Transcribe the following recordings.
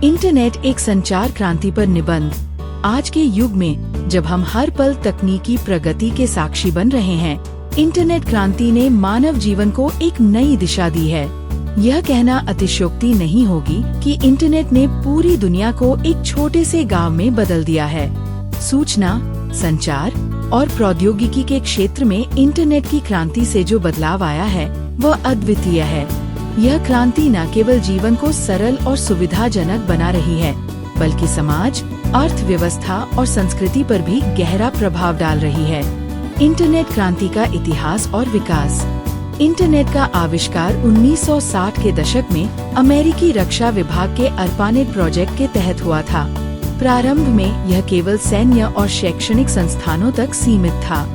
Internet एक संचार क्रांति पर निबंध। आज के युग में जब हम हर पल तकनीकी प्रगति के साक्षी बन रहे हैं, इंटरनेट क्रांति ने मानव जीवन को एक नई दिशा दी है। यह कहना अतिशयोक्ति नहीं होगी कि इंटरनेट ने पूरी दुनिया को एक छोटे से गांव में बदल दिया है। सूचना, संचार और प्रौद्योगिकी के क्षेत्र में इंटरनेट की क्रांति से जो बदलाव आया है वह अद्वितीय है। यह क्रांति न केवल जीवन को सरल और सुविधाजनक बना रही है, बल्कि समाज, अर्थव्यवस्था और संस्कृति पर भी गहरा प्रभाव डाल रही है। इंटरनेट क्रांति का इतिहास और विकास। इंटरनेट का आविष्कार 1960 के दशक में अमेरिकी रक्षा विभाग के ARPANET प्रोजेक्ट के तहत हुआ था। प्रारंभ में यह केवल सैन्य और शैक्षणिक संस्थानों तक सीमित था।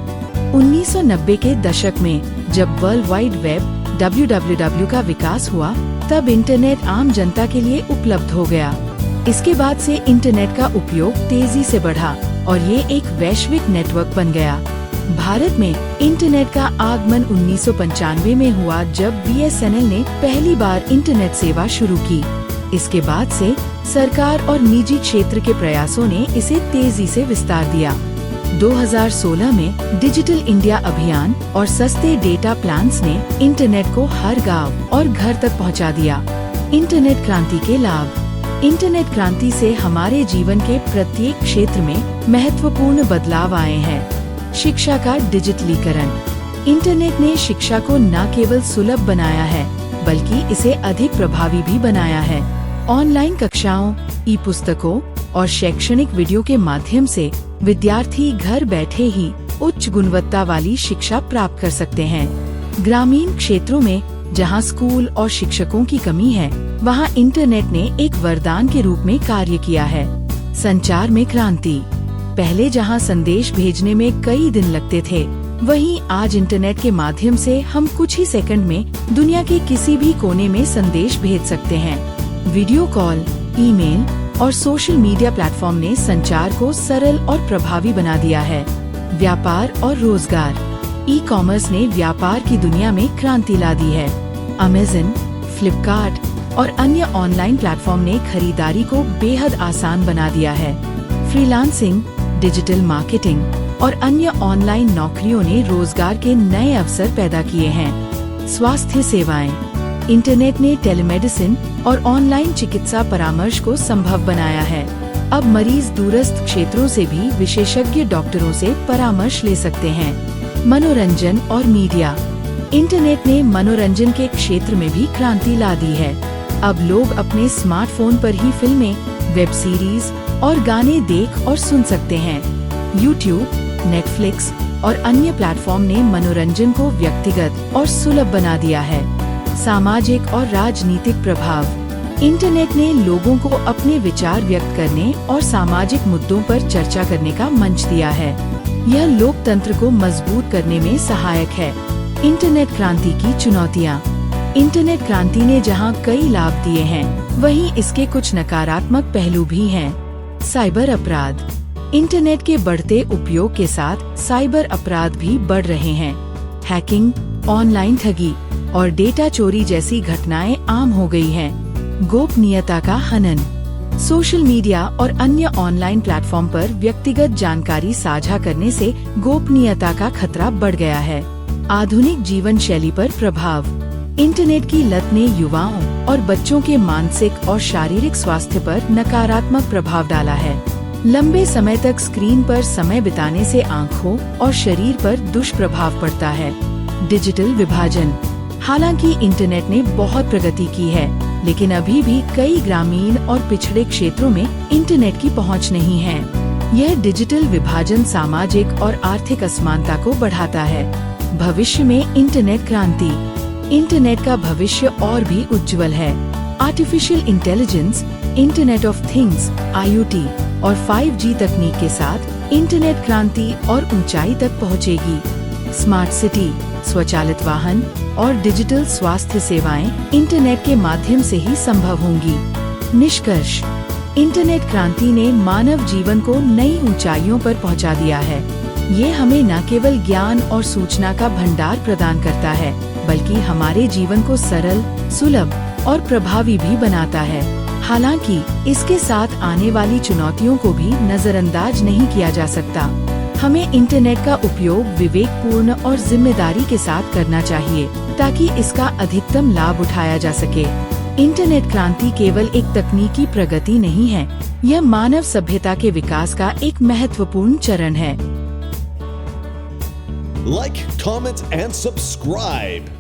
1990 के दशक में जब वर्ल्ड वाइड वेब WWW का विकास हुआ, तब इंटरनेट आम जनता के लिए उपलब्ध हो गया। इसके बाद से इंटरनेट का उपयोग तेजी से बढ़ा और ये एक वैश्विक नेटवर्क बन गया। भारत में इंटरनेट का आगमन 1995 में हुआ, जब BSNL ने पहली बार इंटरनेट सेवा शुरू की। इसके बाद से सरकार और निजी क्षेत्र के प्रयासों ने इसे तेजी से विस्तार दिया। 2016 में डिजिटल इंडिया अभियान और सस्ते डेटा प्लान्स ने इंटरनेट को हर गांव और घर तक पहुंचा दिया। इंटरनेट क्रांति के लाभ। इंटरनेट क्रांति से हमारे जीवन के प्रत्येक क्षेत्र में महत्वपूर्ण बदलाव आए हैं। शिक्षा का डिजिटलीकरण। इंटरनेट ने शिक्षा को न केवल सुलभ बनाया है, बल्कि इसे अधिक प्रभावी भी बनाया है। ऑनलाइन कक्षाओं, ई-पुस्तकों और शैक्षणिक वीडियो के माध्यम से विद्यार्थी घर बैठे ही उच्च गुणवत्ता वाली शिक्षा प्राप्त कर सकते हैं। ग्रामीण क्षेत्रों में जहां स्कूल और शिक्षकों की कमी है, वहां इंटरनेट ने एक वरदान के रूप में कार्य किया है। संचार में क्रांति। पहले जहां संदेश भेजने में कई दिन लगते थे, वहीं आज इंटरनेट के माध्यम से हम कुछ ही सेकंड में दुनिया के किसी भी कोने में संदेश भेज सकते हैं। वीडियो कॉल, ईमेल और सोशल मीडिया प्लेटफॉर्म ने संचार को सरल और प्रभावी बना दिया है। व्यापार और रोजगार। ई-कॉमर्स ने व्यापार की दुनिया में क्रांति ला दी है। अमेज़न, फ्लिपकार्ट और अन्य ऑनलाइन प्लेटफॉर्म ने खरीदारी को बेहद आसान बना दिया है। फ्रीलांसिंग, डिजिटल मार्केटिंग और अन्य ऑनलाइन नौकरियों ने रोजगार के नए अवसर पैदा किए हैं। स्वास्थ्य सेवाएं। इंटरनेट ने टेलीमेडिसिन और ऑनलाइन चिकित्सा परामर्श को संभव बनाया है। अब मरीज दूरस्थ क्षेत्रों से भी विशेषज्ञ डॉक्टरों से परामर्श ले सकते हैं। मनोरंजन और मीडिया। इंटरनेट ने मनोरंजन के क्षेत्र में भी क्रांति ला दी है। अब लोग अपने स्मार्टफोन पर ही फिल्में, वेब सीरीज और गाने देख और सुन सकते हैं। यूट्यूब, नेटफ्लिक्स और अन्य प्लेटफॉर्म ने मनोरंजन को व्यक्तिगत और सुलभ बना दिया है। सामाजिक और राजनीतिक प्रभाव। इंटरनेट ने लोगों को अपने विचार व्यक्त करने और सामाजिक मुद्दों पर चर्चा करने का मंच दिया है। यह लोकतंत्र को मजबूत करने में सहायक है। इंटरनेट क्रांति की चुनौतियाँ। इंटरनेट क्रांति ने जहां कई लाभ दिए हैं, वहीं इसके कुछ नकारात्मक पहलू भी हैं। साइबर अपराध। इंटरनेट के बढ़ते उपयोग के साथ साइबर अपराध भी बढ़ रहे हैं। हैकिंग, ऑनलाइन ठगी और डेटा चोरी जैसी घटनाएं आम हो गई हैं। गोपनीयता का हनन। सोशल मीडिया और अन्य ऑनलाइन प्लेटफॉर्म पर व्यक्तिगत जानकारी साझा करने से गोपनीयता का खतरा बढ़ गया है। आधुनिक जीवन शैली पर प्रभाव। इंटरनेट की लत ने युवाओं और बच्चों के मानसिक और शारीरिक स्वास्थ्य पर नकारात्मक प्रभाव डाला है। लंबे समय तक स्क्रीन पर समय बिताने से आँखों और शरीर पर दुष्प्रभाव पड़ता है। डिजिटल विभाजन। हालांकि इंटरनेट ने बहुत प्रगति की है, लेकिन अभी भी कई ग्रामीण और पिछड़े क्षेत्रों में इंटरनेट की पहुंच नहीं है। यह डिजिटल विभाजन सामाजिक और आर्थिक असमानता को बढ़ाता है। भविष्य में इंटरनेट क्रांति। इंटरनेट का भविष्य और भी उज्जवल है। Artificial intelligence, internet of things (IoT) और 5G तकनीक के साथ इंटरनेट क्रांति और ऊंचाई तक पहुंचेगी। स्मार्ट सिटी, स्वचालित वाहन और डिजिटल स्वास्थ्य सेवाएं इंटरनेट के माध्यम से ही संभव होंगी। निष्कर्ष। इंटरनेट क्रांति ने मानव जीवन को नई ऊंचाइयों पर पहुंचा दिया है। ये हमें न केवल ज्ञान और सूचना का भंडार प्रदान करता है, बल्कि हमारे जीवन को सरल, सुलभ और प्रभावी भी बनाता है। हालांकि इसके साथ आने वाली चुनौतियों को भी नजरअंदाज नहीं किया जा सकता। हमें इंटरनेट का उपयोग विवेकपूर्ण और जिम्मेदारी के साथ करना चाहिए ताकि इसका अधिकतम लाभ उठाया जा सके। इंटरनेट क्रांति केवल एक तकनीकी प्रगति नहीं है, यह मानव सभ्यता के विकास का एक महत्वपूर्ण चरण है। Like, comment, and subscribe.